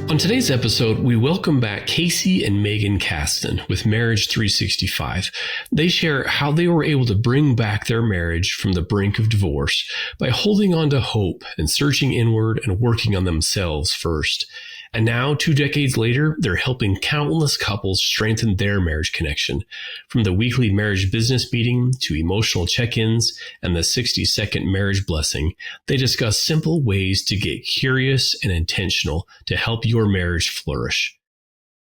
On today's episode, we welcome back Casey and Meygan Caston with Marriage 365. They share how they were able to bring back their marriage from the brink of divorce by holding on to hope and searching inward and working on themselves first. And now, 2 decades later, they're helping countless couples strengthen their marriage connection. From the weekly marriage business meeting to emotional check-ins and the 60-second marriage blessing, they discuss simple ways to get curious and intentional to help your marriage flourish.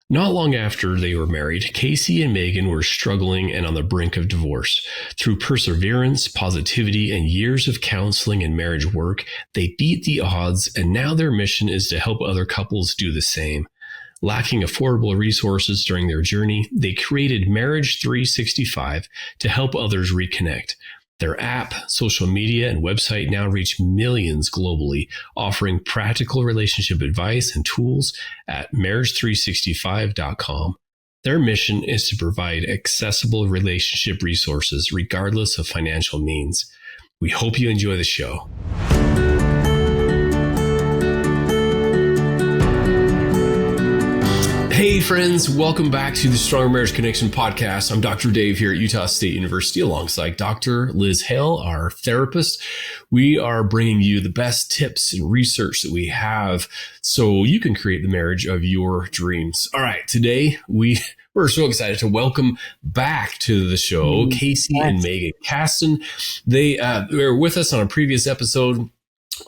Not long after they were married, Casey and Meygan were struggling and on the brink of divorce. Through perseverance, positivity, and years of counseling and marriage work, they beat the odds, and now their mission is to help other couples do the same. Lacking affordable resources during their journey, they created Marriage 365 to help others reconnect. Their app, social media, and website now reach millions globally, offering practical relationship advice and tools at marriage365.com. Their mission is to provide accessible relationship resources regardless of financial means. We hope you enjoy the show. Hey friends, welcome back to the Stronger Marriage Connection podcast. I'm Dr. Dave here at Utah State University alongside Dr. Liz Hale, our therapist. We are bringing you the best tips and research that we have so you can create the marriage of your dreams. All right, today we're so excited to welcome back to the show Casey and Meygan Caston. They were with us on a previous episode.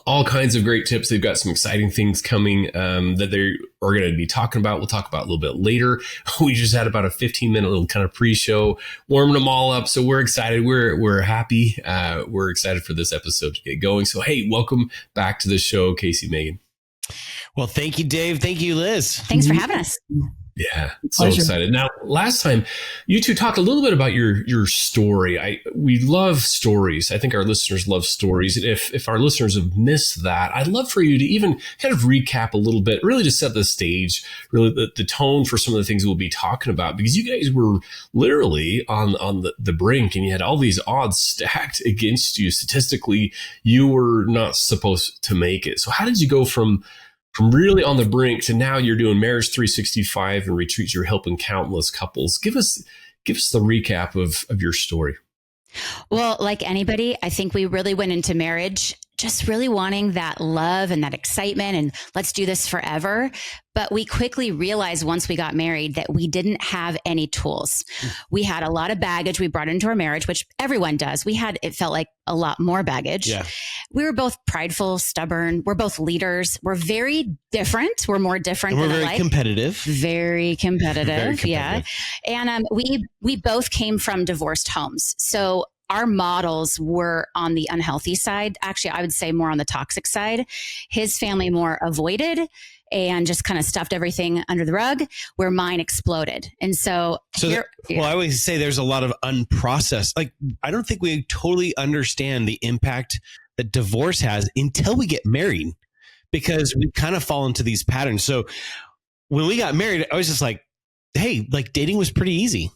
All kinds of great tips. They've got some exciting things coming that they are going to be talking about. We'll talk about a little bit later. We just had about a 15-minute little kind of pre-show, warming them all up. So we're excited. We're happy. We're excited for this episode to get going. So, hey, welcome back to the show, Casey, Meygan. Well, thank you, Dave. Thank you, Liz. Thanks for having us. Yeah, so excited. Now, last time, you two talked a little bit about your story. We love stories. I think our listeners love stories. And if our listeners have missed that, I'd love for you to even kind of recap a little bit, really to set the stage, really the tone for some of the things we'll be talking about, because you guys were literally on the brink and you had all these odds stacked against you. Statistically, you were not supposed to make it. So how did you go from really on the brink to now you're doing Marriage 365 and retreats, you're helping countless couples? Give us the recap of your story. Well, like anybody, I think we really went into marriage just really wanting that love and that excitement and let's do this forever. But we quickly realized once we got married that we didn't have any tools. We had a lot of baggage we brought into our marriage, which everyone does. It felt like a lot more baggage. Yeah. We were both prideful, stubborn. We're both leaders. We're very different. We're more different and than we're alike. Very competitive. Yeah. And we both came from divorced homes. So our models were on the unhealthy side. Actually, I would say more on the toxic side. His family more avoided and just kind of stuffed everything under the rug, where mine exploded. And I always say there's a lot of unprocessed. Like, I don't think we totally understand the impact that divorce has until we get married, because we kind of fall into these patterns. So when we got married, I was just like, hey, like dating was pretty easy.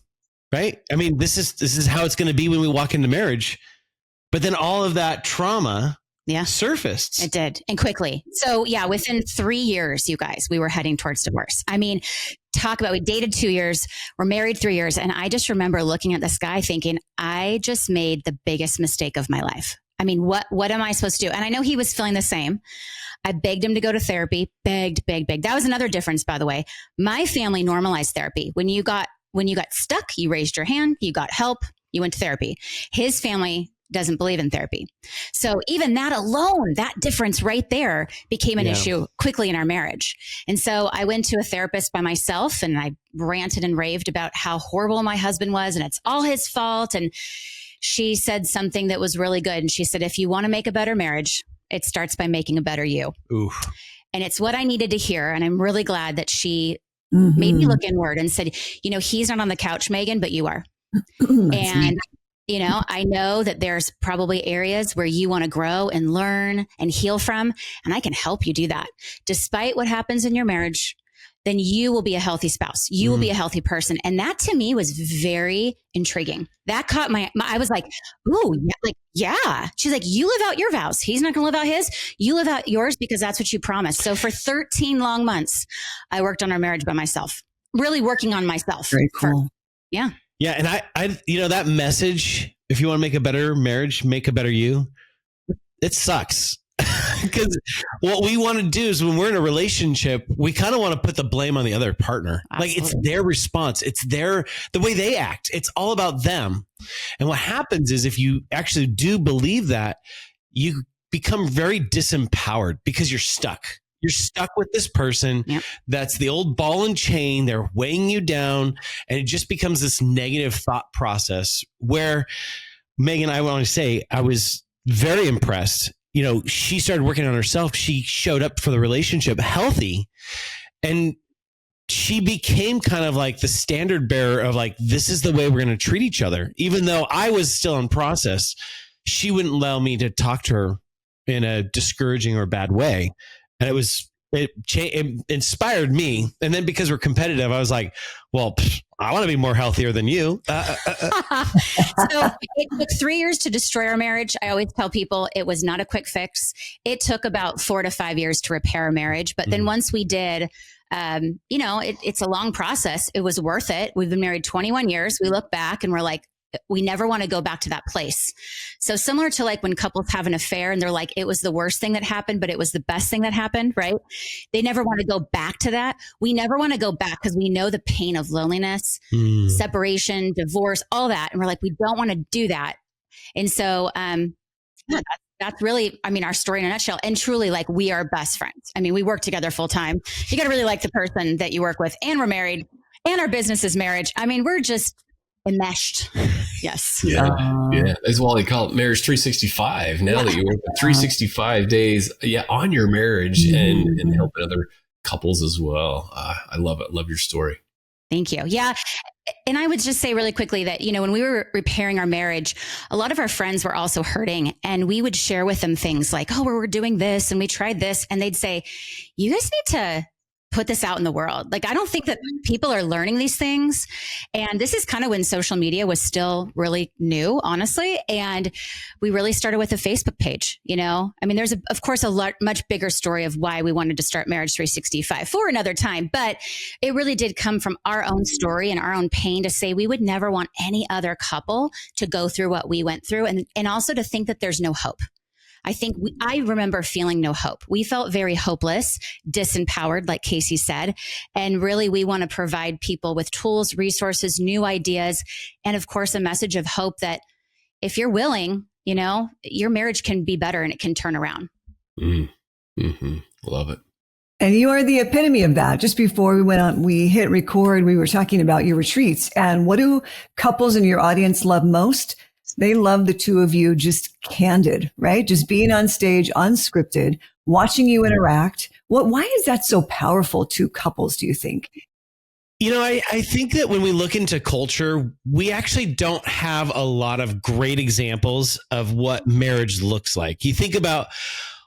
Right? I mean, this is how it's going to be when we walk into marriage. But then all of that trauma surfaced. It did. And quickly. So yeah, within 3 years, you guys, we were heading towards divorce. I mean, we dated 2 years, we're married 3 years. And I just remember looking at this guy thinking, I just made the biggest mistake of my life. I mean, what am I supposed to do? And I know he was feeling the same. I begged him to go to therapy, begged. That was another difference, by the way. My family normalized therapy. When you got stuck, you raised your hand, you got help, you went to therapy. His family doesn't believe in therapy. So even that alone, that difference right there became an issue quickly in our marriage. And so I went to a therapist by myself and I ranted and raved about how horrible my husband was and it's all his fault. And she said something that was really good. And she said, if you want to make a better marriage, it starts by making a better you. Oof. And it's what I needed to hear. And I'm really glad that she made me look inward and said, he's not on the couch, Meygan, but you are. And, I know that there's probably areas where you want to grow and learn and heal from, and I can help you do that. Despite what happens in your marriage, then you will be a healthy spouse. You will be a healthy person. And that to me was very intriguing. That caught my I was like, ooh, yeah, like, yeah. She's like, you live out your vows. He's not going to live out his. You live out yours because that's what you promised. So for 13 long months, I worked on our marriage by myself, really working on myself. Very cool. Yeah. Yeah. And I, that message, if you want to make a better marriage, make a better you, it sucks. Because what we want to do is when we're in a relationship, we kind of want to put the blame on the other partner. Absolutely. Like it's their response. It's the way they act. It's all about them. And what happens is if you actually do believe that, you become very disempowered because you're stuck. You're stuck with this person. Yep. That's the old ball and chain. They're weighing you down. And it just becomes this negative thought process where, Meygan, I want to say, I was very impressed. She started working on herself. She showed up for the relationship healthy, and she became kind of like the standard bearer of like, this is the way we're going to treat each other. Even though I was still in process, she wouldn't allow me to talk to her in a discouraging or bad way. And it inspired me. And then because we're competitive, I was like, well, I want to be more healthier than you. So it took 3 years to destroy our marriage. I always tell people it was not a quick fix. It took about 4 to 5 years to repair a marriage. But then once we did, it's a long process. It was worth it. We've been married 21 years. We look back and we're like, we never want to go back to that place. So similar to like when couples have an affair and they're like, it was the worst thing that happened, but it was the best thing that happened, right? They never want to go back to that. We never want to go back because we know the pain of loneliness, separation, divorce, all that. And we're like, we don't want to do that. And so, that's really, our story in a nutshell. And truly, like, we are best friends. We work together full time. You got to really like the person that you work with, and we're married, and our business is marriage. We're just enmeshed. Yes. Yeah. That's why they call it marriage 365. Now that you work 365 days on your marriage and helping other couples as well. I love it. Love your story. Thank you. Yeah. And I would just say really quickly that, when we were repairing our marriage, a lot of our friends were also hurting, and we would share with them things like, oh, we're doing this and we tried this. And they'd say, you guys need to put this out in the world. Like, I don't think that people are learning these things. And this is kind of when social media was still really new, honestly. And we really started with a Facebook page, there's of course a much bigger story of why we wanted to start Marriage 365 for another time, but it really did come from our own story and our own pain to say we would never want any other couple to go through what we went through. And also to think that there's no hope. I remember feeling no hope. We felt very hopeless, disempowered, like Casey said. And really, we want to provide people with tools, resources, new ideas, and of course, a message of hope that if you're willing, your marriage can be better and it can turn around. Mm-hmm. Love it. And you are the epitome of that. Just before we hit record, we were talking about your retreats. And what do couples in your audience love most? They love the two of you just candid, right? Just being on stage, unscripted, watching you interact. Why is that so powerful to couples, do you think? I think that when we look into culture, we actually don't have a lot of great examples of what marriage looks like. You think about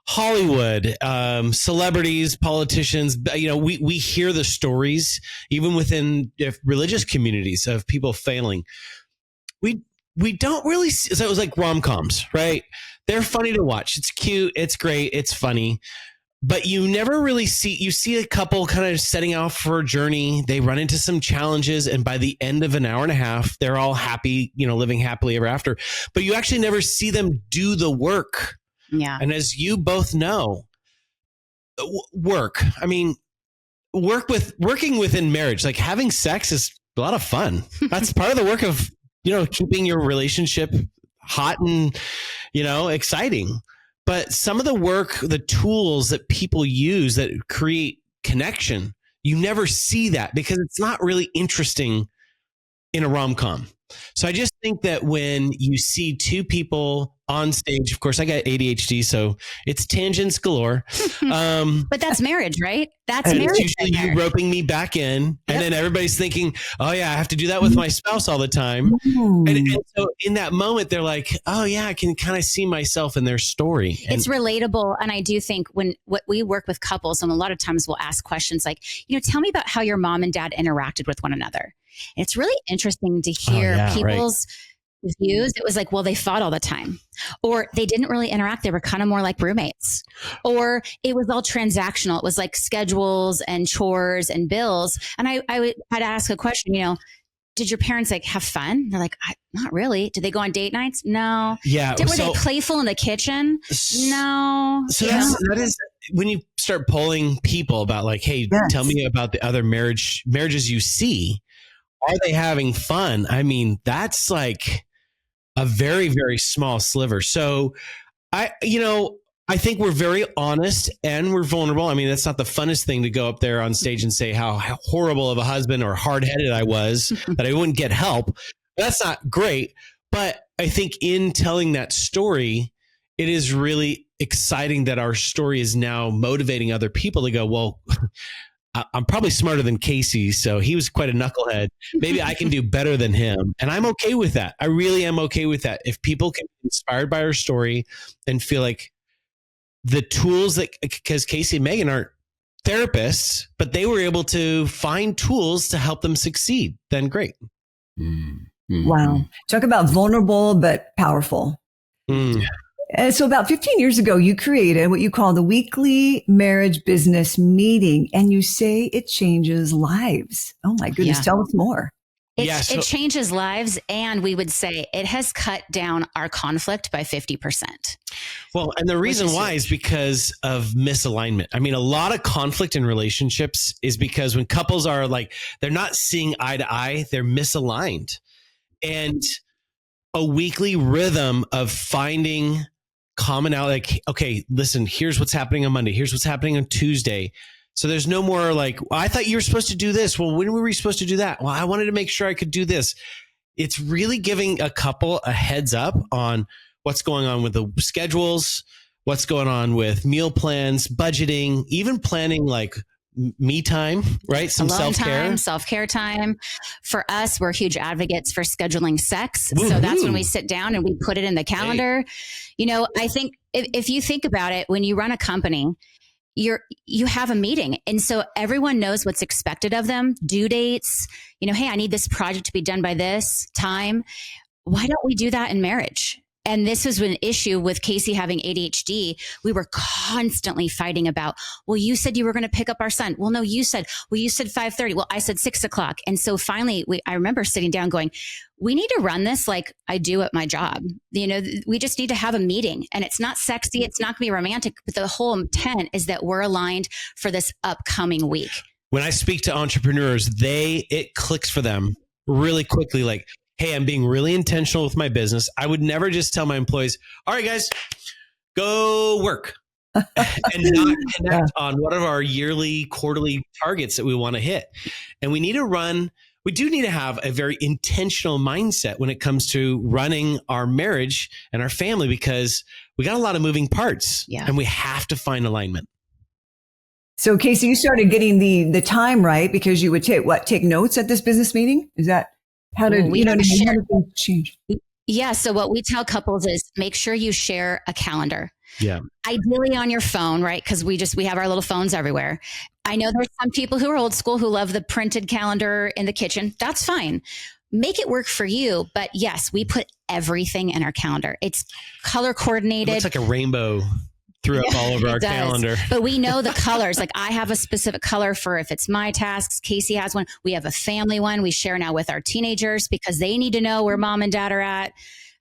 Hollywood, celebrities, politicians, we hear the stories, even within religious communities, of people failing. We don't really see, so it was like rom-coms, right? They're funny to watch. It's cute. It's great. It's funny. But you never really see a couple kind of setting out for a journey. They run into some challenges. And by the end of an hour and a half, they're all happy, living happily ever after. But you actually never see them do the work. Yeah. And as you both know, working within marriage, like having sex is a lot of fun. That's part of the work of keeping your relationship hot and, exciting. But some of the work, the tools that people use that create connection, you never see that because it's not really interesting in a rom-com. So I just think that when you see two people on stage, of course, I got ADHD, so it's tangents galore. But that's marriage, right? That's And marriage. it's usually you roping me back in. And then everybody's thinking, oh, yeah, I have to do that with my spouse all the time. And so in that moment, they're like, oh, yeah, I can kind of see myself in their story. And It's relatable. And I do think what we work with couples, and a lot of times we'll ask questions like, tell me about how your mom and dad interacted with one another. And it's really interesting to hear people's views. It was like, well, they fought all the time, or they didn't really interact. They were kind of more like roommates, or it was all transactional. It was like schedules and chores and bills. And I'd ask a question, did your parents like have fun? They're like, not really. Did they go on date nights? No. Yeah. Were they playful in the kitchen? No. So that is when you start polling people about like, hey, tell me about the other marriages you see. Are they having fun? I mean, that's like a very, very small sliver. So I think we're very honest and we're vulnerable. I mean, that's not the funnest thing to go up there on stage and say how horrible of a husband or hard-headed I was, that I wouldn't get help. That's not great. But I think in telling that story, it is really exciting that our story is now motivating other people to go, well, I'm probably smarter than Casey, so he was quite a knucklehead. Maybe I can do better than him. And I'm okay with that. I really am okay with that. If people can be inspired by our story and feel like the tools because Casey and Meygan aren't therapists, but they were able to find tools to help them succeed, then great. Mm-hmm. Wow. Talk about vulnerable, but powerful. And so about 15 years ago, you created what you call the weekly marriage business meeting, and you say it changes lives. Oh my goodness. Tell us more. It changes lives. And we would say it has cut down our conflict by 50%. Well, and the reason why is because of misalignment. I mean, a lot of conflict in relationships is because when couples are like, they're not seeing eye to eye, they're misaligned. And a weekly rhythm of finding commonality, like, okay, listen, here's what's happening on Monday. Here's what's happening on Tuesday. So there's no more like, well, I thought you were supposed to do this. Well, when were we supposed to do that? Well, I wanted to make sure I could do this. It's really giving a couple a heads up on what's going on with the schedules, what's going on with meal plans, budgeting, even planning like me time, right? Some self-care time. For us, we're huge advocates for scheduling sex. Woo-hoo. So that's when we sit down and we put it in the calendar. Hey. I think if you think about it, when you run a company, you have a meeting. And so everyone knows what's expected of them, due dates, hey, I need this project to be done by this time. Why don't we do that in marriage? And this was an issue with Casey having ADHD. We were constantly fighting about, well, you said you were going to pick up our son. Well, no, you said 5:30. Well, I said 6:00. And so finally, I remember sitting down going, we need to run this like I do at my job. We just need to have a meeting, and it's not sexy. It's not going to be romantic, but the whole intent is that we're aligned for this upcoming week. When I speak to entrepreneurs, it clicks for them really quickly. Like, hey, I'm being really intentional with my business. I would never just tell my employees, all right, guys, go work and not connect on what are our yearly, quarterly targets that we want to hit. And we do need to have a very intentional mindset when it comes to running our marriage and our family, because we got a lot of moving parts and we have to find alignment. So Casey, you started getting the time right because you would take notes at this business meeting? Is that how did change? Yeah. So what we tell couples is make sure you share a calendar. Yeah. Ideally on your phone, right? Because we have our little phones everywhere. I know there's some people who are old school who love the printed calendar in the kitchen. That's fine. Make it work for you. But yes, we put everything in our calendar. It's color coordinated. It's like a rainbow threw up all over our calendar. But we know the colors. Like I have a specific color for if it's my tasks. Casey has one. We have a family one. We share now with our teenagers because they need to know where mom and dad are at.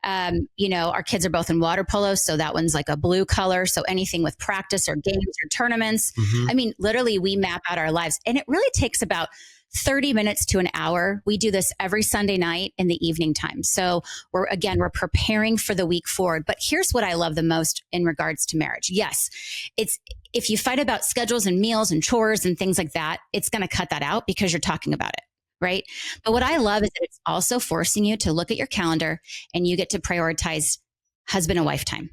Our kids are both in water polo. So that one's like a blue color. So anything with practice or games or tournaments. Mm-hmm. I mean, literally we map out our lives, and it really takes about 30 minutes to an hour. We do this every Sunday night in the evening time. So we're preparing for the week forward. But here's what I love the most in regards to marriage. Yes, if you fight about schedules and meals and chores and things like that, it's going to cut that out because you're talking about it. right? But what I love is that it's also forcing you to look at your calendar and you get to prioritize husband and wife time.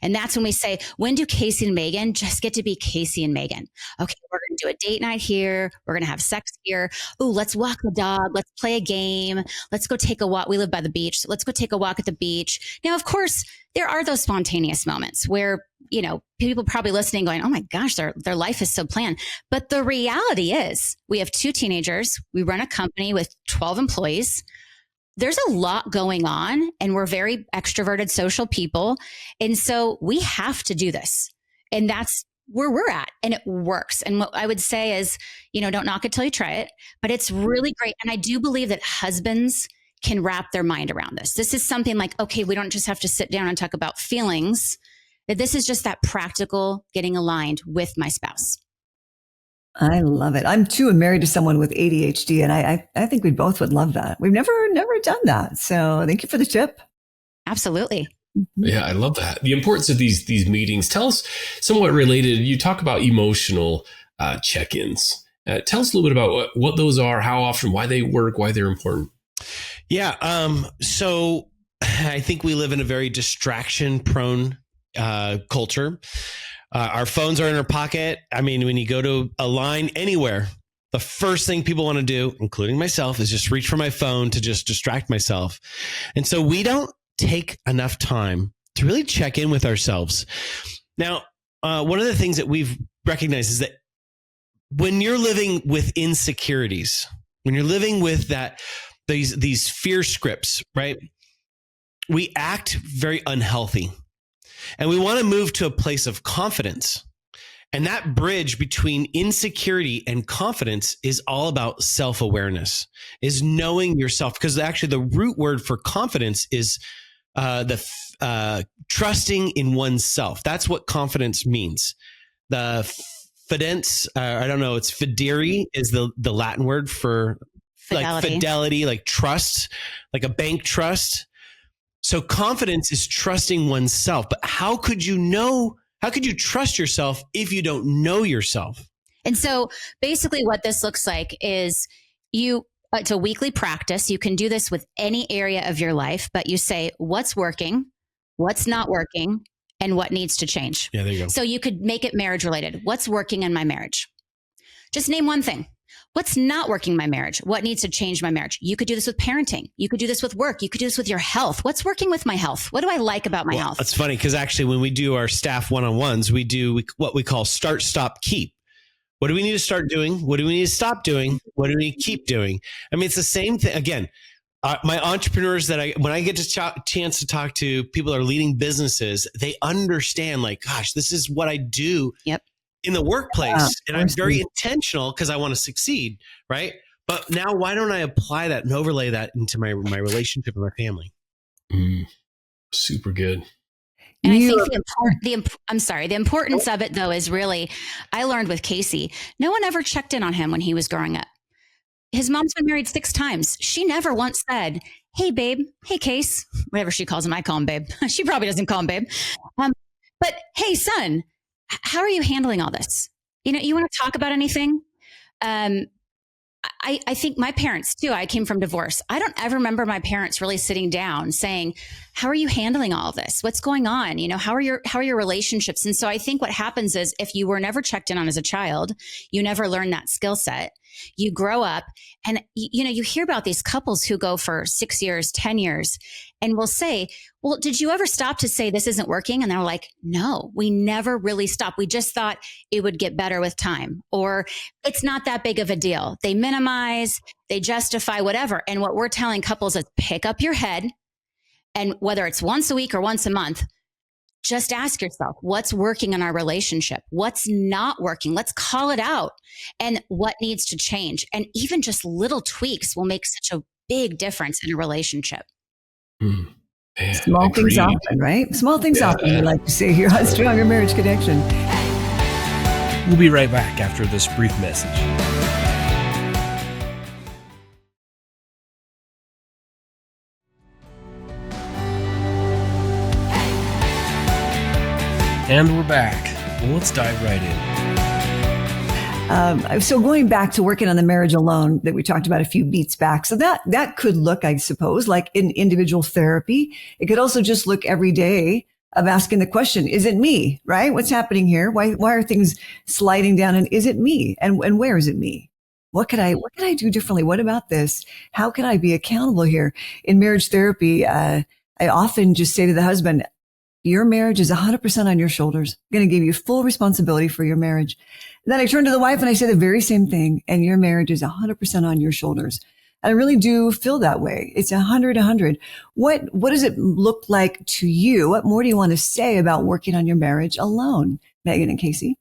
And that's when we say, when do Casey and Meygan just get to be Casey and Meygan? Okay, we're going to do a date night here. We're going to have sex here. Ooh, let's walk the dog. Let's play a game. Let's go take a walk. We live by the beach. So let's go take a walk at the beach. Now, of course, there are those spontaneous moments where, people probably listening going, oh my gosh, their life is so planned. But the reality is we have 2 teenagers. We run a company with 12 employees. There's a lot going on and we're very extroverted social people. And so we have to do this. And that's where we're at and it works. And what I would say is, don't knock it till you try it, but it's really great. And I do believe that husbands can wrap their mind around this. This is something like, okay, we don't just have to sit down and talk about feelings, that this is just that practical getting aligned with my spouse. I love it. I'm too married to someone with ADHD, and I think we both would love that. We've never done that. So thank you for the tip. Absolutely. Yeah, I love that. The importance of these meetings. Tell us somewhat related. You talk about emotional check-ins. Tell us a little bit about what those are, how often, why they work, why they're important. Yeah. So I think we live in a very distraction-prone culture. Our phones are in our pocket. I mean, when you go to a line anywhere, the first thing people want to do, including myself, is just reach for my phone to just distract myself. And so we don't take enough time to really check in with ourselves. Now, one of the things that we've recognized is that when you're living with insecurities, when you're living with these fear scripts, right? We act very unhealthy. And we want to move to a place of confidence. And that bridge between insecurity and confidence is all about self-awareness, is knowing yourself. Because actually the root word for confidence is trusting in oneself. That's what confidence means. The fidence, I don't know, it's fidere is the Latin word for fidelity, like trust, like a bank trust. So confidence is trusting oneself. But how could you trust yourself if you don't know yourself? And so basically what this looks like is it's a weekly practice. You can do this with any area of your life, but you say what's working, what's not working, and what needs to change. Yeah, there you go. So you could make it marriage related. What's working in my marriage? Just name one thing. What's not working in my marriage? What needs to change my marriage? You could do this with parenting. You could do this with work. You could do this with your health. What's working with my health? What do I like about my health? It's funny because actually when we do our staff one-on-ones, we do what we call start, stop, keep. What do we need to start doing? What do we need to stop doing? What do we need to keep doing? I mean, it's the same thing. Again, my entrepreneurs when I get to chance to talk to people that are leading businesses, they understand like, gosh, this is what I do. Yep. In the workplace, and I'm very intentional because I want to succeed, right? But now, why don't I apply that and overlay that into my relationship with my family? Super good. And I think the importance of it though is really, I learned with Casey, no one ever checked in on him when he was growing up. His mom's been married 6 times. She never once said, "Hey, babe. Hey, Case," whatever she calls him. I call him babe. She probably doesn't call him babe. But hey, son, how are you handling all this? You want to talk about anything? I think my parents too, I came from divorce. I don't ever remember my parents really sitting down saying, how are you handling all of this? What's going on? How are your relationships? And so I think what happens is if you were never checked in on as a child, you never learn that skill set. You grow up and, you hear about these couples who go for 6 years, 10 years, and will say, well, did you ever stop to say this isn't working? And they're like, no, we never really stopped. We just thought it would get better with time, or it's not that big of a deal. They minimize, they justify, whatever. And what we're telling couples is pick up your head, and whether it's once a week or once a month, just ask yourself, what's working in our relationship? What's not working? Let's call it out. And what needs to change? And even just little tweaks will make such a big difference in a relationship. Yeah, small things often, right? Small things often, we like to say here on Stronger Marriage Connection. We'll be right back after this brief message. And we're back. Well, let's dive right in. So going back to working on the marriage alone that we talked about a few beats back. So that could look, I suppose, like in individual therapy. It could also just look every day of asking the question, is it me? Right? What's happening here? Why are things sliding down? And is it me? And where is it me? What could I do differently? What about this? How can I be accountable here? In marriage therapy, I often just say to the husband, your marriage is 100% on your shoulders. I'm going to give you full responsibility for your marriage. And then I turn to the wife and I say the very same thing. And your marriage is 100% on your shoulders. And I really do feel that way. It's 100. What does it look like to you? What more do you want to say about working on your marriage alone, Meygan and Casey?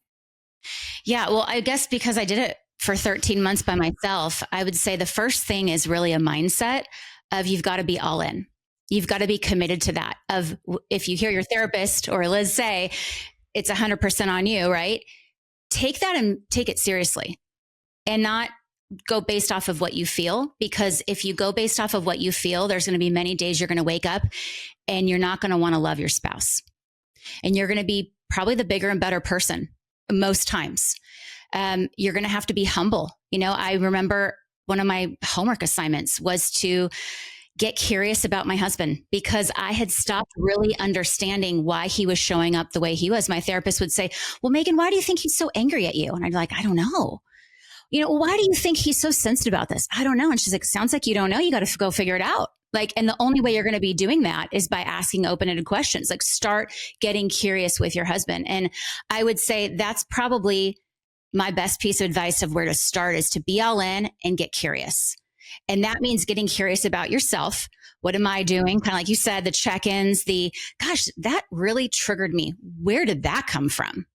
Yeah, well, I guess because I did it for 13 months by myself, I would say the first thing is really a mindset of you've got to be all in. You've got to be committed to that. Of if you hear your therapist or Liz say it's 100% on you, right? Take that and take it seriously and not go based off of what you feel. Because if you go based off of what you feel, there's going to be many days you're going to wake up and you're not going to want to love your spouse. And you're going to be probably the bigger and better person most times. You're going to have to be humble. You know, I remember one of my homework assignments was to get curious about my husband because I had stopped really understanding why he was showing up the way he was. My therapist would say, well, Meygan, why do you think he's so angry at you? And I'd be like, I don't know. You know, why do you think he's so sensitive about this? I don't know. And she's like, sounds like you don't know. You got to go figure it out. Like, and the only way you're going to be doing that is by asking open-ended questions. Like, start getting curious with your husband. And I would say that's probably my best piece of advice of where to start is to be all in and get curious. And that means getting curious about yourself. What am I doing? Kind of like you said, the check-ins, gosh, that really triggered me. Where did that come from?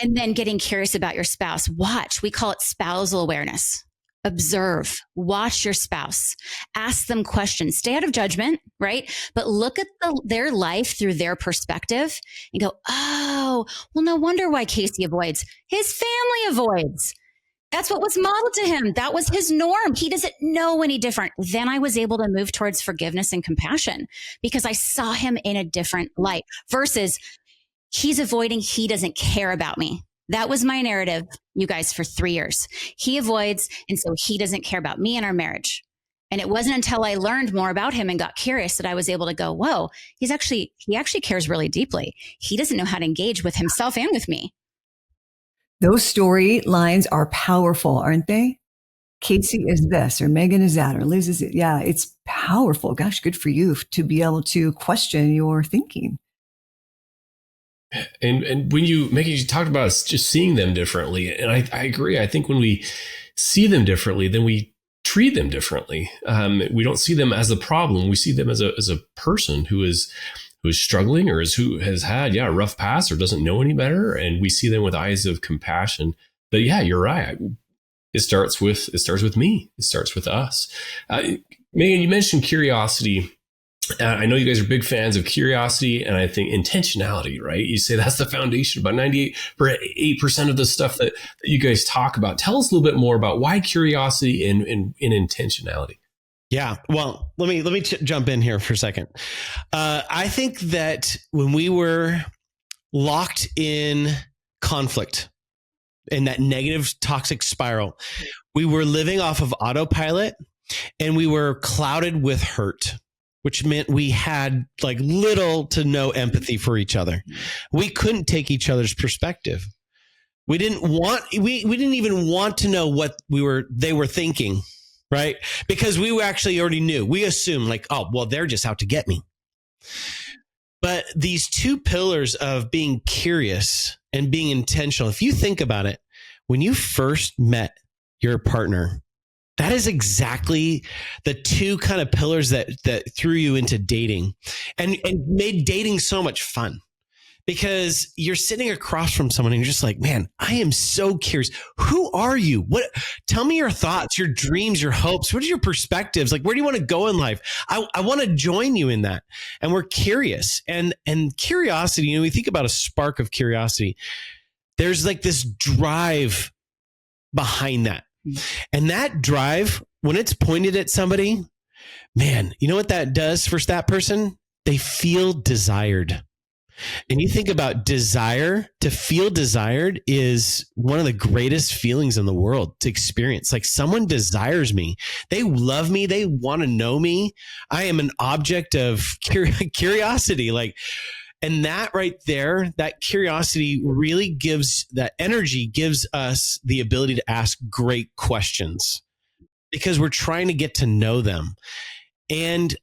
And then getting curious about your spouse. Watch. We call it spousal awareness. Observe, watch your spouse, ask them questions, stay out of judgment, right? But look at their life through their perspective and go, oh, well, no wonder why Casey avoids. His family avoids. That's what was modeled to him. That was his norm. He doesn't know any different. Then I was able to move towards forgiveness and compassion because I saw him in a different light versus he's avoiding. He doesn't care about me. That was my narrative, you guys, for 3 years. He avoids. And so he doesn't care about me and our marriage. And it wasn't until I learned more about him and got curious that I was able to go, whoa, he actually cares really deeply. He doesn't know how to engage with himself and with me. Those storylines are powerful, aren't they? Casey is this, or Meygan is that, or Liz is it. Yeah, it's powerful. Gosh, good for you to be able to question your thinking. And when you talked about just seeing them differently, and I agree. I think when we see them differently, then we treat them differently. We don't see them as a problem. We see them as a person who is struggling or who has had a rough past or doesn't know any better, and we see them with eyes of compassion. But yeah, you're right. It starts with me. It starts with us. Meygan, you mentioned curiosity. I know you guys are big fans of curiosity and I think intentionality, right? You say that's the foundation, about 98% of the stuff that you guys talk about. Tell us a little bit more about why curiosity and intentionality. Yeah. Well, let me jump in here for a second. I think that when we were locked in conflict in that negative toxic spiral, we were living off of autopilot and we were clouded with hurt, which meant we had like little to no empathy for each other. We couldn't take each other's perspective. We didn't even want to know what they were thinking. Right? Because we actually already knew. We assumed like, oh, well, they're just out to get me. But these two pillars of being curious and being intentional, if you think about it, when you first met your partner, that is exactly the two kind of pillars that threw you into dating and made dating so much fun. Because you're sitting across from someone and you're just like, man, I am so curious. Who are you? Tell me your thoughts, your dreams, your hopes. What are your perspectives? Like, where do you want to go in life? I want to join you in that. And we're curious. And curiosity, we think about a spark of curiosity. There's like this drive behind that. And that drive, when it's pointed at somebody, man, you know what that does for that person? They feel desired. And you think about desire, to feel desired is one of the greatest feelings in the world to experience. Like someone desires me. They love me. They want to know me. I am an object of curiosity. And that right there, that curiosity really that energy gives us the ability to ask great questions because we're trying to get to know them. And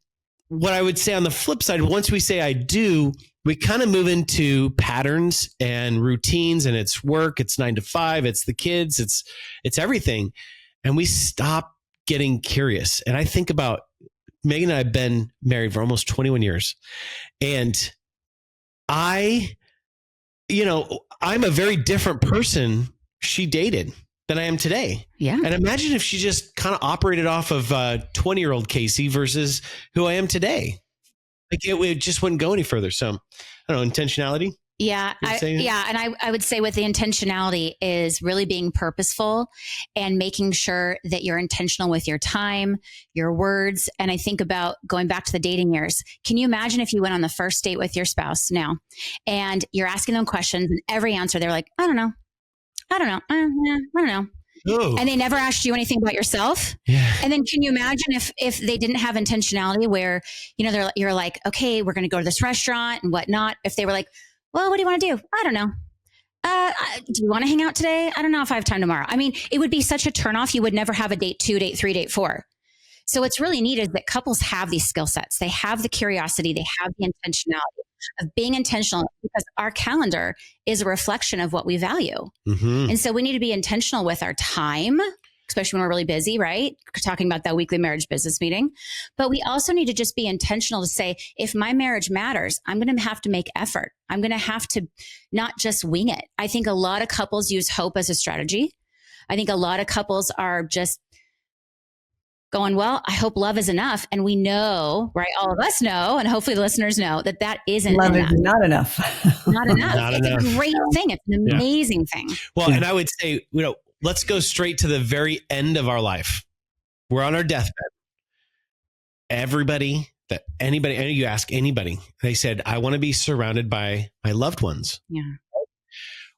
what I would say on the flip side, once we say I do, we kind of move into patterns and routines, and it's work, it's 9 to 5, it's the kids, it's everything. And we stop getting curious. And I think about Meygan and I have been married for almost 21 years. And I'm a very different person she dated than I am today. Yeah. And imagine if she just kind of operated off of 20-year-old Casey versus who I am today. Like it just wouldn't go any further. So I don't know, intentionality. Yeah. And I would say with the intentionality is really being purposeful and making sure that you're intentional with your time, your words. And I think about going back to the dating years. Can you imagine if you went on the first date with your spouse now and you're asking them questions and every answer they're like, I don't know. I don't know. Oh. And they never asked you anything about yourself. Yeah. And then can you imagine if they didn't have intentionality where, you're like, okay, we're going to go to this restaurant and whatnot. If they were like, well, what do you want to do? I don't know. Do you want to hang out today? I don't know if I have time tomorrow. I mean, it would be such a turnoff. You would never have a date 2, date 3, date 4. So what's really neat is that couples have these skill sets. They have the curiosity. They have the intentionality of being intentional because our calendar is a reflection of what we value. Mm-hmm. And so we need to be intentional with our time, especially when we're really busy, right? We're talking about that weekly marriage business meeting. But we also need to just be intentional to say, if my marriage matters, I'm going to have to make effort. I'm going to have to not just wing it. I think a lot of couples use hope as a strategy. I think a lot of couples are just going, well, I hope love is enough. And we know, right? All of us know, and hopefully the listeners know that isn't love enough. is not enough. Not enough. Not it's enough. a great thing. It's an amazing thing. Well, and I would say, let's go straight to the very end of our life. We're on our deathbed. Anybody, you ask anybody, they said, I want to be surrounded by my loved ones. Yeah.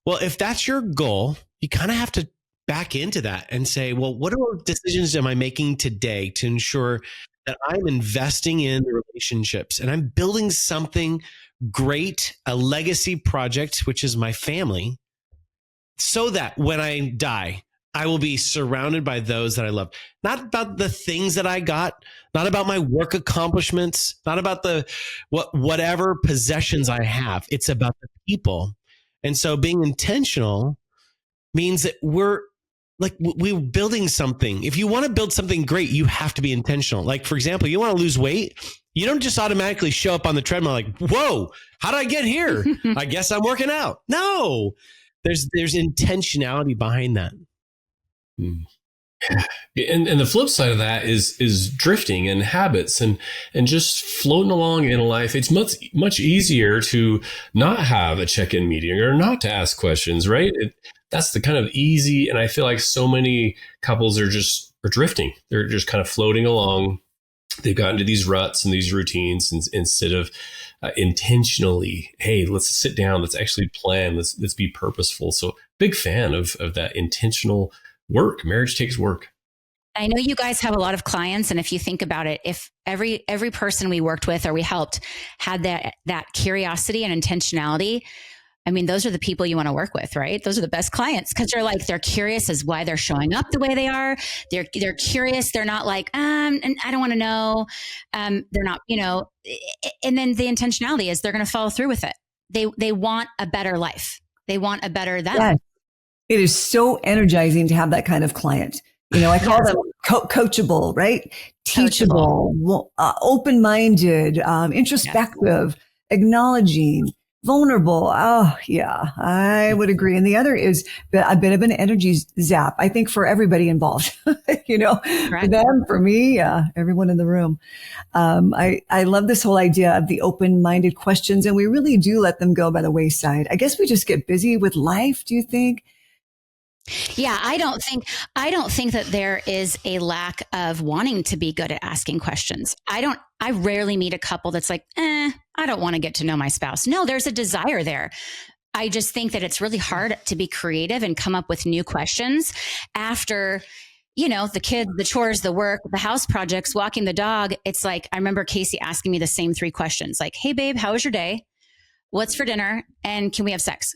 Well, if that's your goal, you kind of have to back into that and say, well, what decisions am I making today to ensure that I'm investing in the relationships and I'm building something great, a legacy project, which is my family, so that when I die, I will be surrounded by those that I love. Not about the things that I got, not about my work accomplishments, not about whatever possessions I have. It's about the people. And so being intentional means that we're building something. If you want to build something great, you have to be intentional. Like, for example, you want to lose weight. You don't just automatically show up on the treadmill like, whoa, how did I get here? I guess I'm working out. No, there's intentionality behind that. And the flip side of that is drifting and habits and just floating along in life. It's much easier to not have a check-in meeting or not to ask questions, right? That's the kind of easy, and I feel like so many couples are drifting. They're just kind of floating along. They've gotten into these ruts and these routines instead of intentionally, hey, let's sit down, let's actually plan, let's be purposeful. So big fan of that intentional work. Marriage takes work. I know you guys have a lot of clients, and if you think about it, if every person we worked with or we helped had that curiosity and intentionality, I mean, those are the people you want to work with, right? Those are the best clients because they're curious as why they're showing up the way they are. They're curious. They're not like, and I don't want to know. They're not, and then the intentionality is they're going to follow through with it. They want a better life. They want a better them. Yes. It is so energizing to have that kind of client. I call them coachable, right? Teachable, open-minded, introspective, acknowledging, vulnerable. Oh, yeah, I would agree. And the other is a bit of an energy zap, I think, for everybody involved, for them, for me, everyone in the room. I love this whole idea of the open-minded questions, and we really do let them go by the wayside. I guess we just get busy with life, do you think? Yeah, I don't think that there is a lack of wanting to be good at asking questions. I rarely meet a couple that's like, I don't want to get to know my spouse. No, there's a desire there. I just think that it's really hard to be creative and come up with new questions after, the kids, the chores, the work, the house projects, walking the dog. It's like, I remember Casey asking me the same 3 questions, like, hey babe, how was your day? What's for dinner? And can we have sex?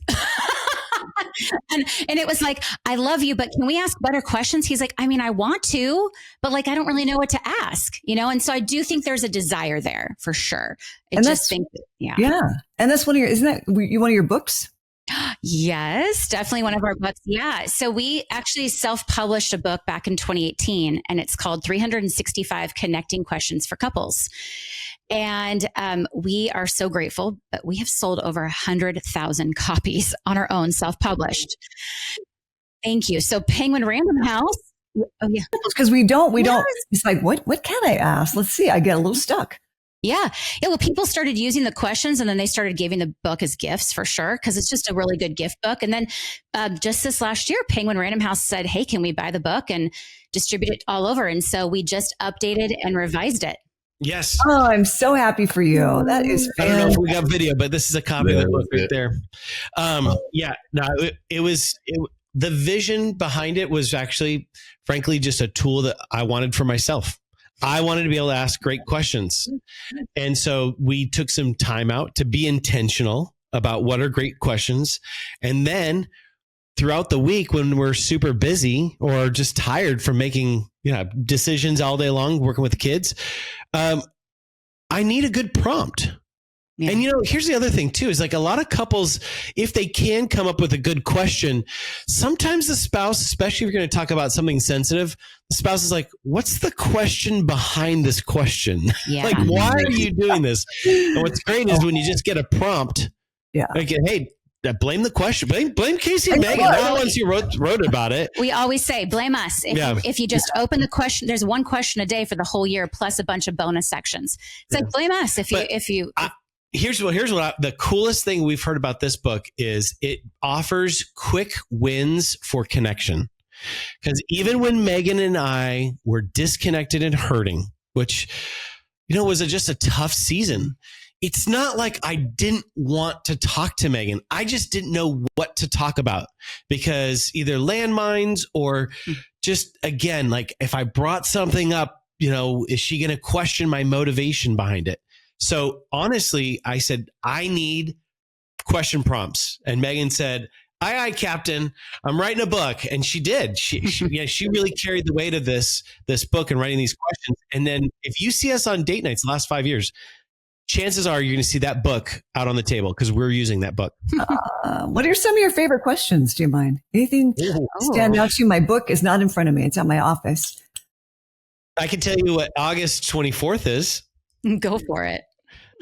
and it was like, I love you, but can we ask better questions? He's like, I mean, I want to, but like, I don't really know what to ask, And so I do think there's a desire there for sure. Yeah. And that's isn't that one of your books? Yes, definitely one of our books. Yeah. So we actually self-published a book back in 2018, and it's called 365 Connecting Questions for Couples. And we are so grateful, but we have sold over 100,000 copies on our own, self-published. Thank you. So Penguin Random House. Oh yeah, because we don't. It's like, what can I ask? Let's see. I get a little stuck. Yeah. Well, people started using the questions, and then they started giving the book as gifts for sure, because it's just a really good gift book. And then just this last year, Penguin Random House said, hey, can we buy the book and distribute it all over? And so we just updated and revised it. Yes. Oh, I'm so happy for you. That is fantastic. I don't know if we got video, but this is a copy of the book right there. The vision behind it was actually, frankly, just a tool that I wanted for myself. I wanted to be able to ask great questions. And so we took some time out to be intentional about what are great questions. And then throughout the week, when we're super busy or just tired from making decisions all day long, working with the kids, I need a good prompt. Yeah. And here's the other thing too, is like a lot of couples, if they can come up with a good question, sometimes the spouse, especially if you're going to talk about something sensitive, the spouse is like, what's the question behind this question? Yeah. Like, why are you doing this? And what's great is when you just get a prompt, like, hey, blame the question. Blame Casey and Meygan. They're the ones who wrote about it. We always say, blame us. If you just open the question, there's one question a day for the whole year, plus a bunch of bonus sections. It's like, blame us Here's what the coolest thing we've heard about this book is it offers quick wins for connection. Because even when Meygan and I were disconnected and hurting, which, was just a tough season, it's not like I didn't want to talk to Meygan. I just didn't know what to talk about because either landmines or just, again, like if I brought something up, is she going to question my motivation behind it? So honestly, I said, I need question prompts. And Meygan said, aye, Captain, I'm writing a book. And she did. She really carried the weight of this book and writing these questions. And then if you see us on date nights the last 5 years, chances are you're going to see that book out on the table because we're using that book. What are some of your favorite questions? Do you mind? Anything stand out to you? My book is not in front of me. It's at my office. I can tell you what August 24th is. Go for it.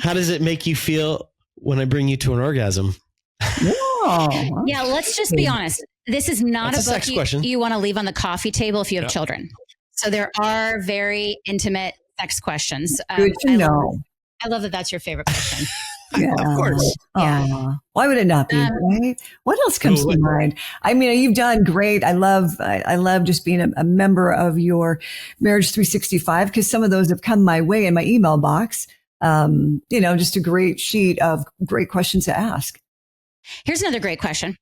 How does it make you feel when I bring you to an orgasm? Whoa. Yeah, let's just be honest. This is not a book you want to leave on the coffee table if you have children. So there are very intimate sex questions. Good to know. I love that that's your favorite question. Yeah. Of course. Yeah. Why would it not be? Right? What else comes to mind? I mean, you've done great. I love just being a member of your Marriage 365 because some of those have come my way in my email box. Just a great sheet of great questions to ask. Here's another great question.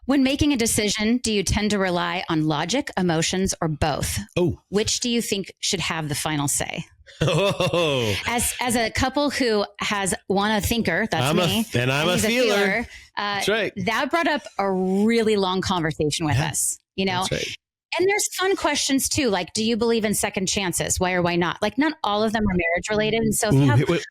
When making a decision, do you tend to rely on logic, emotions, or both? Oh. Which do you think should have the final say? Oh. As a couple who has a thinker, that's me. And I'm a feeler. That's right. That brought up a really long conversation with us, That's right. And there's fun questions too. Like, do you believe in second chances? Why or why not? Like, not all of them are marriage related. And so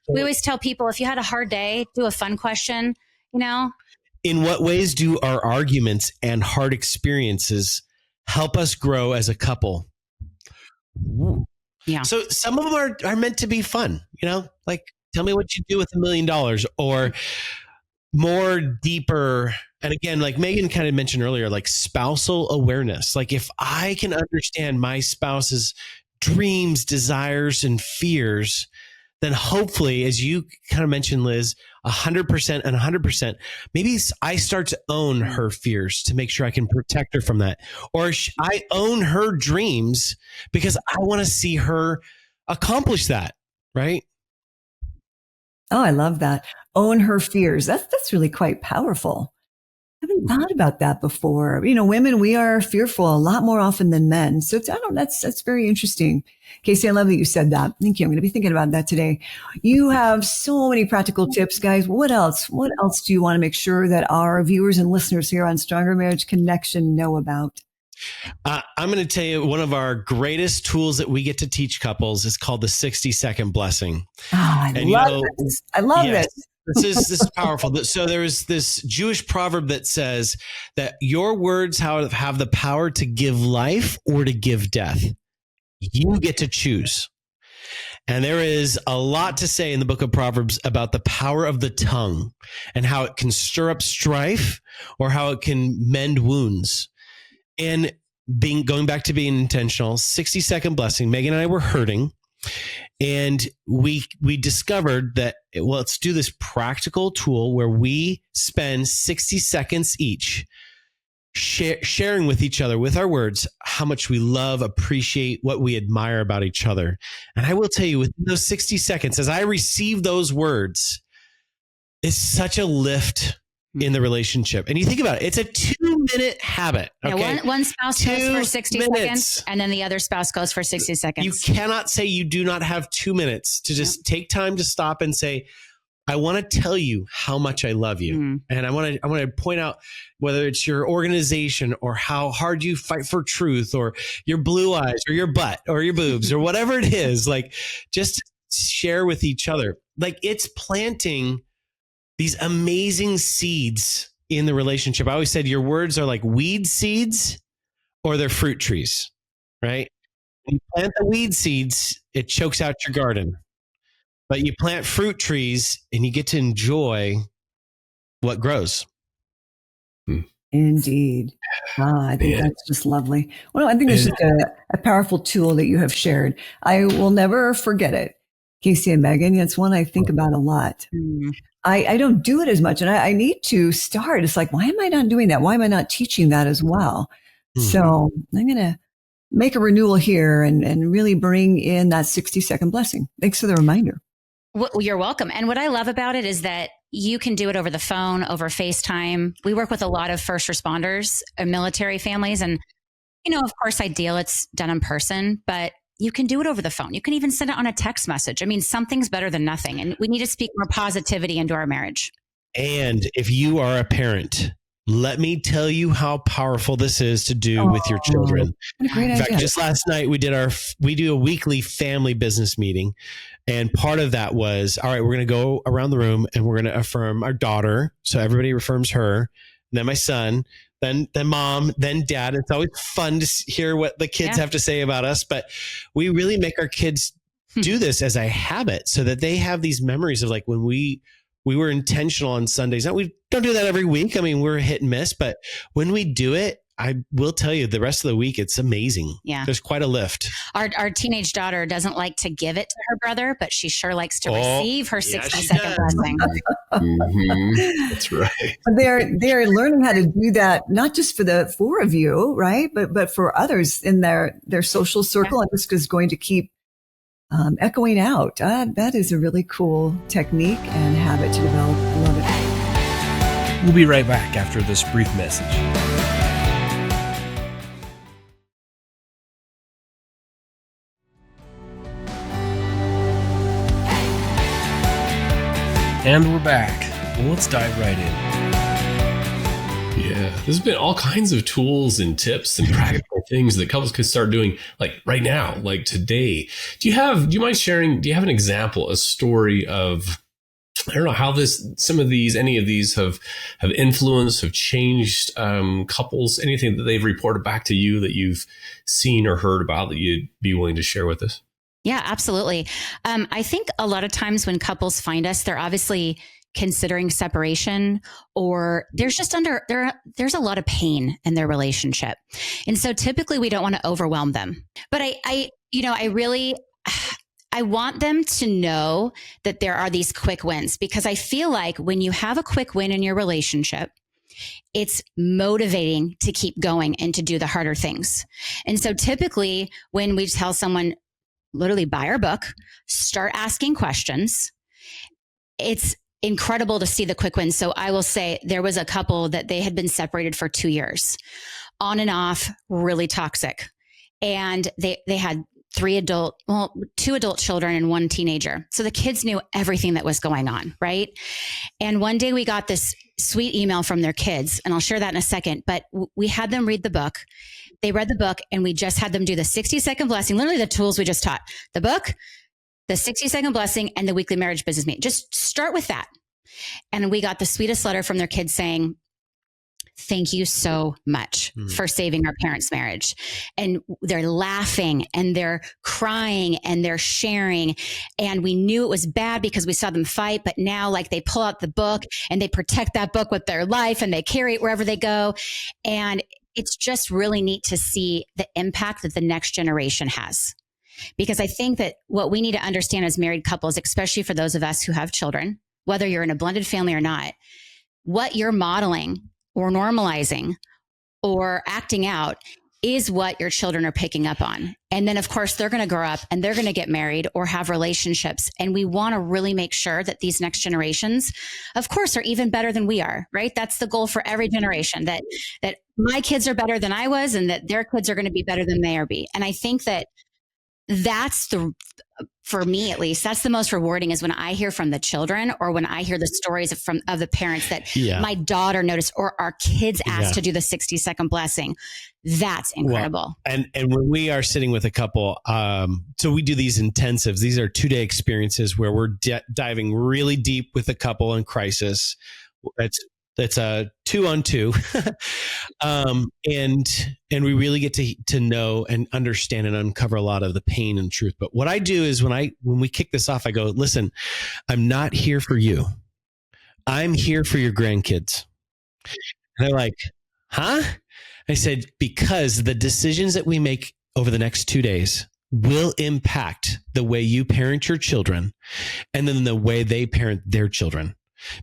we always tell people, if you had a hard day, do a fun question, In what ways do our arguments and hard experiences help us grow as a couple? Ooh. Yeah. So some of them are meant to be fun, like tell me what you do with $1 million or more deeper. And again, like Meygan kind of mentioned earlier, like spousal awareness. Like if I can understand my spouse's dreams, desires, and fears, then hopefully, as you kind of mentioned, Liz, 100% and 100%, maybe I start to own her fears to make sure I can protect her from that. Or I own her dreams because I want to see her accomplish that, right? Oh, I love that. Own her fears. That's really quite powerful. I haven't thought about that before. Women, we are fearful a lot more often than men. So that's very interesting. Casey, I love that you said that. Thank you. I'm going to be thinking about that today. You have so many practical tips, guys. What else do you want to make sure that our viewers and listeners here on Stronger Marriage Connection know about? I'm going to tell you, one of our greatest tools that we get to teach couples is called the 60-second blessing. I love this. This is powerful. So there's this Jewish proverb that says that your words have the power to give life or to give death. You get to choose. And there is a lot to say in the book of Proverbs about the power of the tongue and how it can stir up strife or how it can mend wounds. And going back to being intentional, 60-second blessing, Meygan and I were hurting. And we discovered that, let's do this practical tool where we spend 60 seconds each sharing with each other, with our words, how much we love, appreciate, what we admire about each other. And I will tell you, within those 60 seconds, as I receive those words, it's such a lift in the relationship. And you think about it, it's a 2-minute habit. Okay? Yeah, one spouse goes for 60 seconds and then the other spouse goes for 60 seconds. You cannot say you do not have 2 minutes to just take time to stop and say, I want to tell you how much I love you. And I want to point out whether it's your organization or how hard you fight for truth or your blue eyes or your butt or your boobs or whatever it is, like just share with each other. Like it's planting these amazing seeds in the relationship. I always said your words are like weed seeds or they're fruit trees, right? When you plant the weed seeds, it chokes out your garden. But you plant fruit trees and you get to enjoy what grows. Indeed. I think that's just lovely. Well, I think it's just a powerful tool that you have shared. I will never forget it. Casey and Meygan, it's one I think about a lot. I don't do it as much, and I need to start. It's like, why am I not doing that? Why am I not teaching that as well? So I'm going to make a renewal here and really bring in that 60-second blessing. Thanks for the reminder. Well, you're welcome. And what I love about it is that you can do it over the phone, over FaceTime. We work with a lot of first responders and military families. And, of course, ideal it's done in person, but you can do it over the phone. You can even send it on a text message. I mean, something's better than nothing. And we need to speak more positivity into our marriage. And if you are a parent, let me tell you how powerful this is to do with your children. What a great In fact, idea. just last night we do a weekly family business meeting. And part of that was, all right, we're going to go around the room and we're going to affirm our daughter. So everybody affirms her, then my son, then mom, then dad. It's always fun to hear what the kids have to say about us, but we really make our kids do this as a habit so that they have these memories of like when we were intentional on Sundays. Now, we don't do that every week. I mean, we're hit and miss, but when we do it, I will tell you the rest of the week, it's amazing. Yeah. There's quite a lift. Our teenage daughter doesn't like to give it to her brother, but she sure likes to receive her 60-second blessing. That's right. They're learning how to do that, not just for the four of you, right? But for others in their social circle. And this is going to keep echoing out. That is a really cool technique and habit to develop. I love it. We'll be right back after this brief message. And we're back. Well, let's dive right in. Yeah, there's been all kinds of tools and tips and practical things that couples could start doing like right now, like today. Do you mind sharing, do you have an example, a story of, I don't know how any of these have influenced, have changed couples, anything that they've reported back to you that you've seen or heard about that you'd be willing to share with us? Yeah, absolutely. I think a lot of times when couples find us, they're obviously considering separation, or there's a lot of pain in their relationship. And so typically we don't want to overwhelm them. But I I want them to know that there are these quick wins, because I feel like when you have a quick win in your relationship, it's motivating to keep going and to do the harder things. And so typically when we tell someone, literally buy our book, start asking questions, it's incredible to see the quick wins. So I will say there was a couple that they had been separated for 2 years, on and off, really toxic. And they had two adult children and one teenager. So the kids knew everything that was going on, right? And one day we got this sweet email from their kids, and I'll share that in a second, but we had them read the book. They read the book, and we just had them do the 60-second blessing, literally the tools we just taught, the book, the 60-second blessing, and the weekly marriage business meeting. Just start with that. And we got the sweetest letter from their kids saying, thank you so much for saving our parents' marriage. And they're laughing and they're crying and they're sharing. And we knew it was bad because we saw them fight, but now like they pull out the book and they protect that book with their life and they carry it wherever they go. And it's just really neat to see the impact that the next generation has. Because I think that what we need to understand as married couples, especially for those of us who have children, whether you're in a blended family or not, what you're modeling or normalizing or acting out is what your children are picking up on. And then of course they're going to grow up and they're going to get married or have relationships. And we want to really make sure that these next generations, of course, are even better than we are, right? That's the goal for every generation, that my kids are better than I was and that their kids are going to be better than they are be. And I think that that's for me at least, that's the most rewarding, is when I hear from the children or when I hear the stories of the parents that my daughter noticed or our kids asked to do the 60-second blessing. That's incredible. Well, and when we are sitting with a couple, so we do these intensives. These are 2-day experiences where we're diving really deep with a couple in crisis. That's a 2-on-2. And we really get to know and understand and uncover a lot of the pain and truth. But what I do is when we kick this off, I go, listen, I'm not here for you. I'm here for your grandkids. And they're like, huh? I said, because the decisions that we make over the next 2 days will impact the way you parent your children and then the way they parent their children.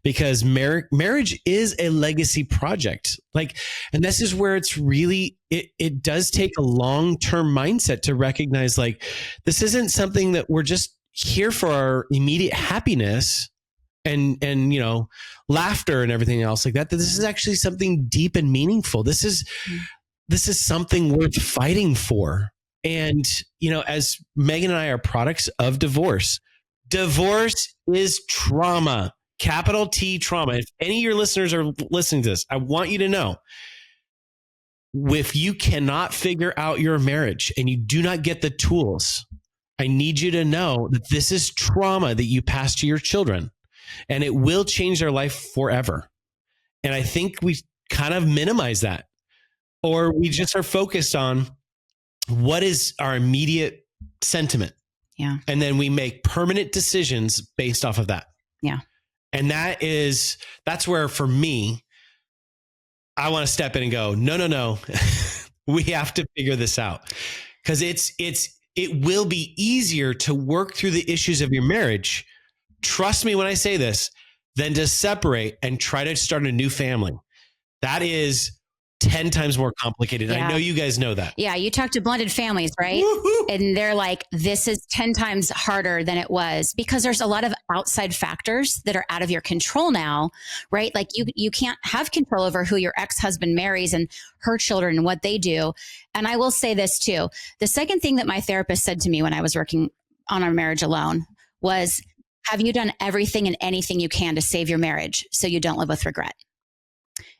Because marriage is a legacy project. And this is where it's really, it does take a long-term mindset to recognize, this isn't something that we're just here for our immediate happiness and laughter and everything else like that. That this is actually something deep and meaningful. This is something worth fighting for. And, as Meygan and I are products of divorce is trauma. Capital T trauma. If any of your listeners are listening to this, I want you to know, if you cannot figure out your marriage and you do not get the tools, I need you to know that this is trauma that you pass to your children, and it will change their life forever. And I think we kind of minimize that, or we just are focused on what is our immediate sentiment. Yeah. And then we make permanent decisions based off of that. Yeah. And that's where, for me, I want to step in and go, no. We have to figure this out, because it will be easier to work through the issues of your marriage. Trust me when I say this, than to separate and try to start a new family. That is 10 times more complicated. Yeah. I know you guys know that. Yeah. You talk to blended families, right? Woo-hoo. And they're like, this is 10 times harder than it was, because there's a lot of outside factors that are out of your control now, right? Like you can't have control over who your ex-husband marries and her children and what they do. And I will say this too. The second thing that my therapist said to me when I was working on our marriage alone was, have you done everything and anything you can to save your marriage so you don't live with regret?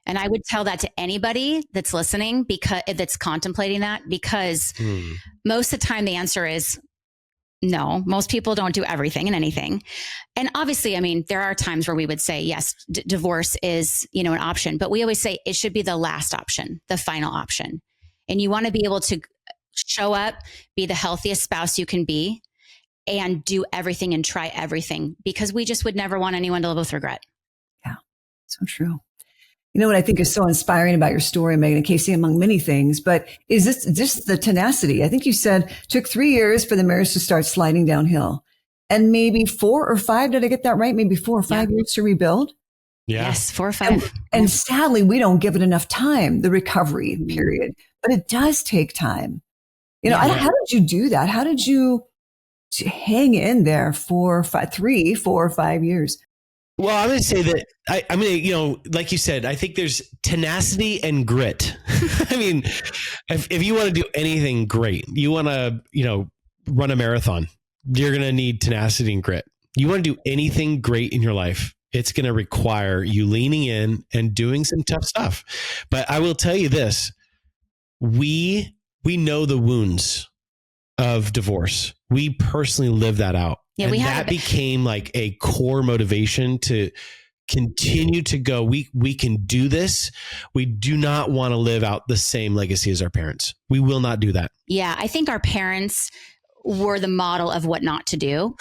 And I would tell that to anybody that's listening, because that's contemplating that, because most of the time the answer is no. Most people don't do everything and anything. And obviously, I mean, there are times where we would say, yes, divorce is, an option, but we always say it should be the last option, the final option. And you want to be able to show up, be the healthiest spouse you can be, and do everything and try everything, because we just would never want anyone to live with regret. Yeah, so true. You know what I think is so inspiring about your story, Meygan and Casey, among many things, but is this just the tenacity? I think you said it took 3 years for the marriage to start sliding downhill, and maybe 4 or 5. Did I get that right? Maybe 4 or 5 years to rebuild. Yeah. Yes, 4 or 5. And sadly, we don't give it enough time, the recovery period, but it does take time. How did you do that? How did you hang in there for 3, 4 or 5 years? Well, I'm going to say that, I mean, like you said, I think there's tenacity and grit. I mean, if you want to do anything great, you want to, run a marathon, you're going to need tenacity and grit. You want to do anything great in your life, it's going to require you leaning in and doing some tough stuff. But I will tell you this, we know the wounds of divorce. We personally live that out. Yeah, and that became like a core motivation to continue to go. We can do this. We do not want to live out the same legacy as our parents. We will not do that. Yeah, I think our parents were the model of what not to do.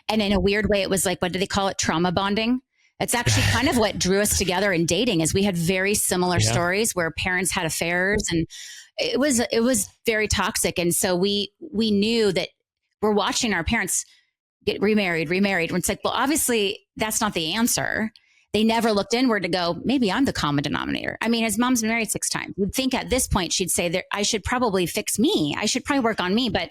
And in a weird way, it was like, what do they call it? Trauma bonding. It's actually kind of what drew us together in dating, is we had very similar stories where parents had affairs, and it was very toxic. And so we knew that we're watching our parents get remarried. And it's like, well, obviously that's not the answer. They never looked inward to go, maybe I'm the common denominator. I mean, his mom's been married 6 times. You'd think at this point she'd say that I should probably fix me. I should probably work on me, but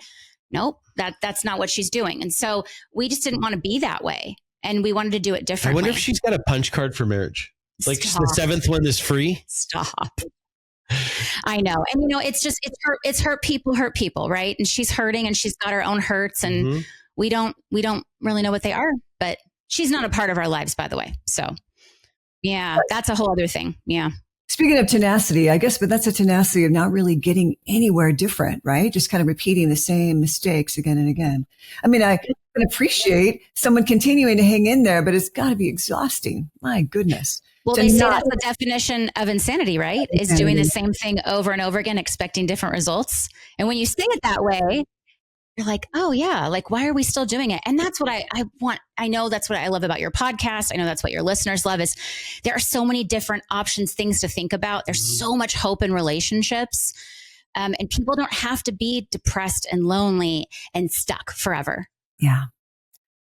nope, that's not what she's doing. And so we just didn't want to be that way. And we wanted to do it differently. I wonder if she's got a punch card for marriage. Like the 7th one is free. Stop. I know. And it's hurt people, right? And she's hurting and she's got her own hurts, and we don't really know what they are, but she's not a part of our lives, by the way. So yeah, that's a whole other thing. Yeah. Speaking of tenacity, I guess, but that's a tenacity of not really getting anywhere different, right? Just kind of repeating the same mistakes again and again. I mean, I can appreciate someone continuing to hang in there, but it's got to be exhausting. My goodness. Well, they say that's the definition of insanity, right? Is doing the same thing over and over again, expecting different results. And when you say it that way, you're like, oh yeah, like, why are we still doing it? And that's what I want. I know that's what I love about your podcast. I know that's what your listeners love, is there are so many different options, things to think about. There's so much hope in relationships. And people don't have to be depressed and lonely and stuck forever. Yeah.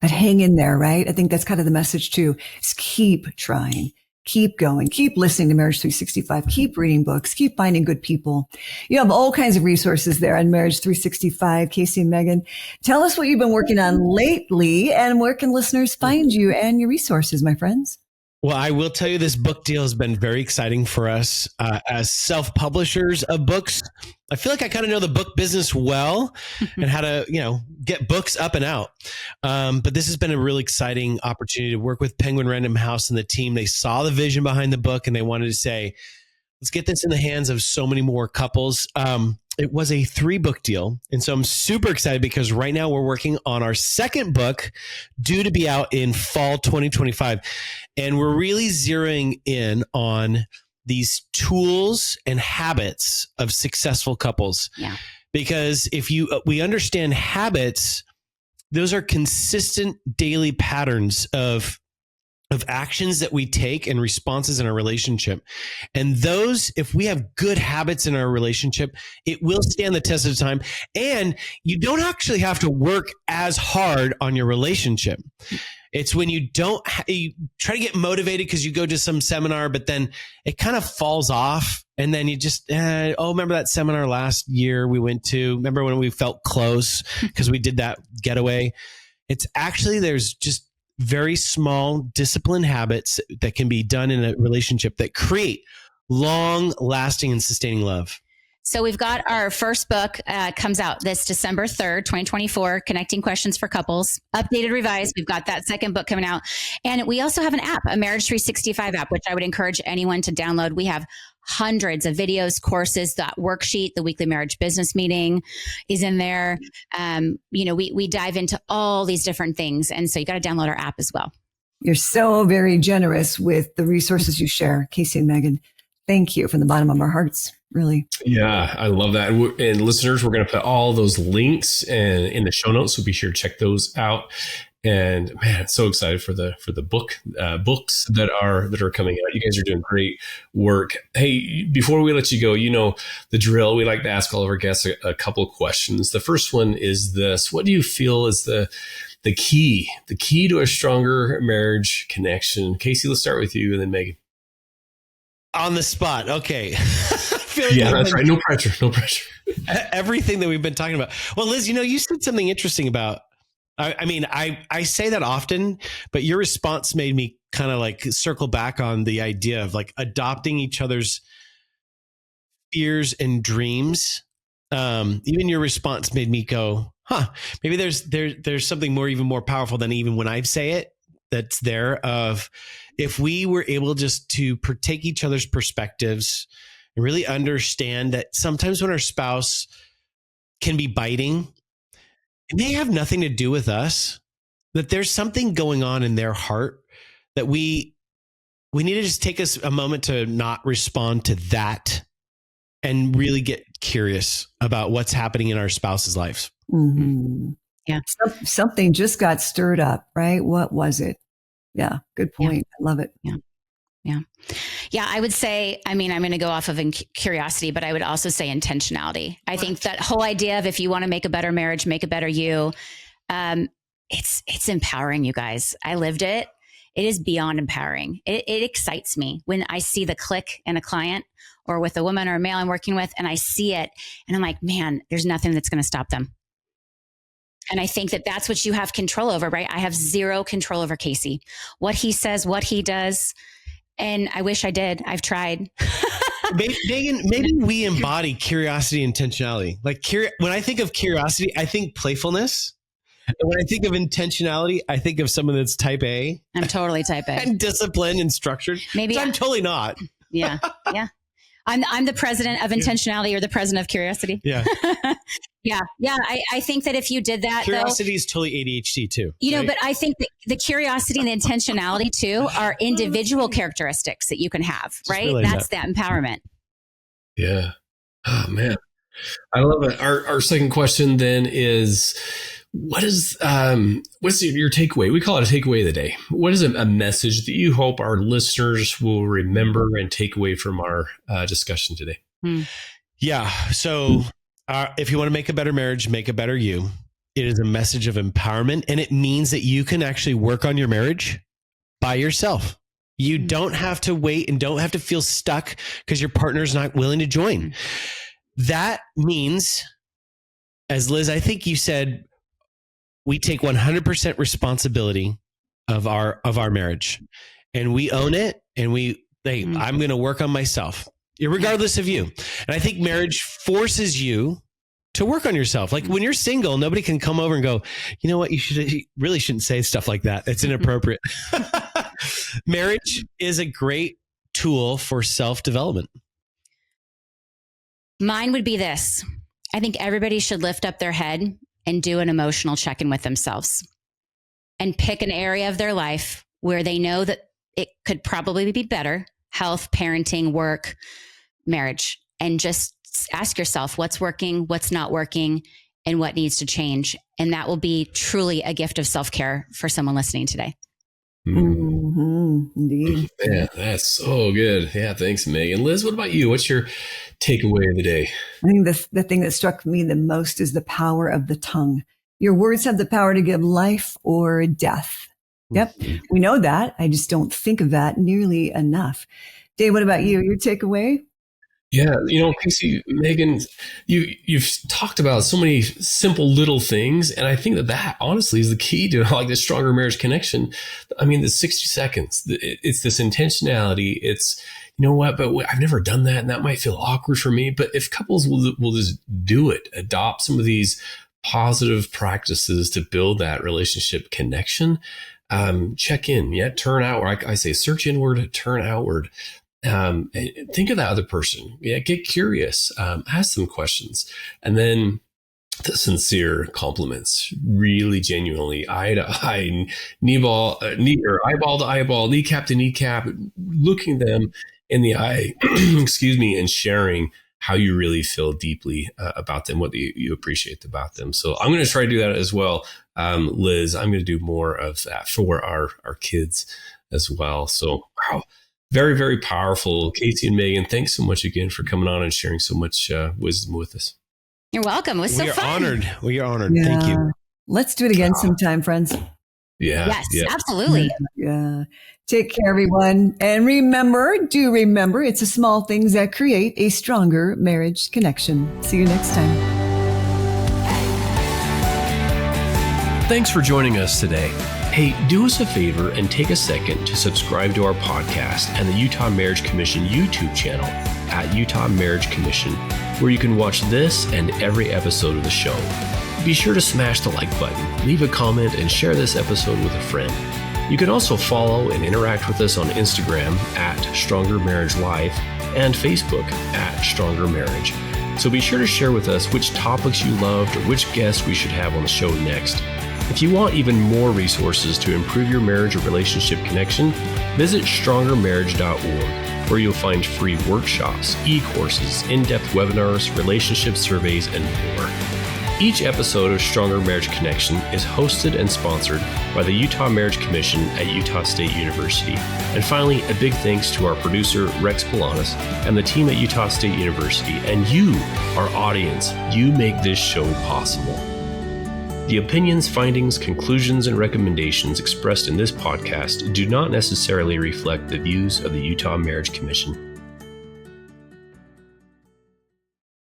But hang in there, right? I think that's kind of the message too, is keep trying. Keep going, keep listening to Marriage 365, keep reading books, keep finding good people. You have all kinds of resources there on Marriage 365. Casey and Meygan, tell us what you've been working on lately, and where can listeners find you and your resources, my friends? Well, I will tell you, this book deal has been very exciting for us as self-publishers of books. I feel like I kind of know the book business well and how to, get books up and out. But this has been a really exciting opportunity to work with Penguin Random House and the team. They saw the vision behind the book and they wanted to say, let's get this in the hands of so many more couples. It was a 3-book deal. And so I'm super excited because right now we're working on our 2nd book, due to be out in fall 2025. And we're really zeroing in on these tools and habits of successful couples. Yeah. Because if we understand habits, those are consistent daily patterns of actions that we take and responses in our relationship. And those, if we have good habits in our relationship, it will stand the test of time. And you don't actually have to work as hard on your relationship. It's when you you try to get motivated because you go to some seminar, but then it kind of falls off. And then you just, remember that seminar last year we went to? Remember when we felt close because we did that getaway? It's actually, there's just very small disciplined habits that can be done in a relationship that create long lasting and sustaining love. So we've got our first book comes out this December 3rd, 2024, Connecting Questions for Couples, updated, revised. We've got that 2nd book coming out. And we also have an app, a Marriage 365 app, which I would encourage anyone to download. We have hundreds of videos, courses, that worksheet, the weekly marriage business meeting is in there. We dive into all these different things. And so you got to download our app as well. You're so very generous with the resources you share, Casey and Meygan. Thank you from the bottom of our hearts. Really. Yeah, I love that. And listeners, we're going to put all those links in the show notes. So be sure to check those out. And man, so excited for the books that are coming out. You guys are doing great work. Hey, before we let you go, the drill. We like to ask all of our guests a couple of questions. The first one is this: what do you feel is the key to a stronger marriage connection? Casey, let's start with you, and then Meygan. On the spot. Okay. Yeah, that's right. No pressure. Everything that we've been talking about. Well, Liz, you said something interesting about, I say that often, but your response made me kind of like circle back on the idea of like adopting each other's fears and dreams. Even your response made me go, maybe there's something even more powerful than even when I say it. That's there of if we were able just to take each other's perspectives and really understand that sometimes when our spouse can be biting, it may have nothing to do with us, that there's something going on in their heart that we need to just take us a moment to not respond to that and really get curious about what's happening in our spouse's lives. Mm-hmm. Yeah. Something just got stirred up, right? What was it? Yeah. Good point. Yeah. I love it. Yeah. Yeah. I would say, I'm going to go off of curiosity, but I would also say intentionality. I think that whole idea of if you want to make a better marriage, make a better you. It's empowering, you guys. I lived it. It is beyond empowering. It excites me when I see the click in a client or with a woman or a male I'm working with, and I see it and I'm like, man, there's nothing that's going to stop them. And I think that that's what you have control over, right? I have zero control over Casey, what he says, what he does. And I wish I did. I've tried. Meygan, maybe we embody curiosity and intentionality. Like when I think of curiosity, I think playfulness. And when I think of intentionality, I think of someone that's type A. I'm totally type A. And disciplined and structured. Maybe I'm totally not. Yeah. I'm the president of intentionality or the president of curiosity. Yeah. Yeah. I think that if you did that, curiosity is totally ADHD too. Right? But I think that the curiosity and the intentionality too are individual characteristics that you can have, right? That's that empowerment. Yeah. Oh man. I love it. Our second question then is, what's your takeaway? We call it a takeaway of the day. What is a message that you hope our listeners will remember and take away from our discussion today? Yeah. So if you want to make a better marriage, make a better you. It is a message of empowerment, and it means that you can actually work on your marriage by yourself. You don't have to wait and don't have to feel stuck because your partner's not willing to join. That means, as Liz, I think you said, we take 100% responsibility of our marriage, and we own it. And I'm going to work on myself, regardless of you. And I think marriage forces you to work on yourself. Like when you're single, nobody can come over and go, you know what? You really shouldn't say stuff like that. It's inappropriate. Marriage is a great tool for self-development. Mine would be this. I think everybody should lift up their head and do an emotional check-in with themselves and pick an area of their life where they know that it could probably be better: health, parenting, work, marriage. And just ask yourself what's working, what's not working, and what needs to change. And that will be truly a gift of self-care for someone listening today. Mm-hmm. Indeed. Yeah, that's so good. Yeah, thanks, Meygan. Liz, what about you? What's your takeaway of the day? I think the thing that struck me the most is the power of the tongue. Your words have the power to give life or death. Yep. We know that. I just don't think of that nearly enough. Dave, what about you? Your takeaway? Yeah, Casey, Meygan, you've talked about so many simple little things, and I think that honestly is the key to like this stronger marriage connection. I mean, the 60 seconds, it's this intentionality. It's, you know what, but I've never done that, and that might feel awkward for me. But if couples will just do it, adopt some of these positive practices to build that relationship connection, check in, turn outward. I say search inward, turn outward. Think of that other person. Yeah, get curious. Ask them questions, and then the sincere compliments. Really, genuinely, eye to eye, eyeball to eyeball, kneecap to kneecap, looking them in the eye. Excuse me, and sharing how you really feel deeply about them, what you appreciate about them. So I'm going to try to do that as well. Liz, I'm going to do more of that for our kids as well. So, wow, very, very powerful. Casey and Meygan, thanks so much again for coming on and sharing so much wisdom with us. You're welcome. It was so fun. We are honored. Yeah. Thank you. Let's do it again sometime, friends. Yeah. Yes, yeah. absolutely. Yeah. Take care, everyone. And remember, it's the small things that create a stronger marriage connection. See you next time. Thanks for joining us today. Hey, do us a favor and take a second to subscribe to our podcast and the Utah Marriage Commission YouTube channel at Utah Marriage Commission, where you can watch this and every episode of the show. Be sure to smash the like button, leave a comment, and share this episode with a friend. You can also follow and interact with us on Instagram at Stronger Marriage Live and Facebook at Stronger Marriage. So be sure to share with us which topics you loved or which guests we should have on the show next. If you want even more resources to improve your marriage or relationship connection, visit strongermarriage.org, where you'll find free workshops, e-courses, in-depth webinars, relationship surveys, and more. Each episode of Stronger Marriage Connection is hosted and sponsored by the Utah Marriage Commission at Utah State University. And finally, a big thanks to our producer, Rex Polanis, and the team at Utah State University, and you, our audience. You make this show possible. The opinions, findings, conclusions, and recommendations expressed in this podcast do not necessarily reflect the views of the Utah Marriage Commission.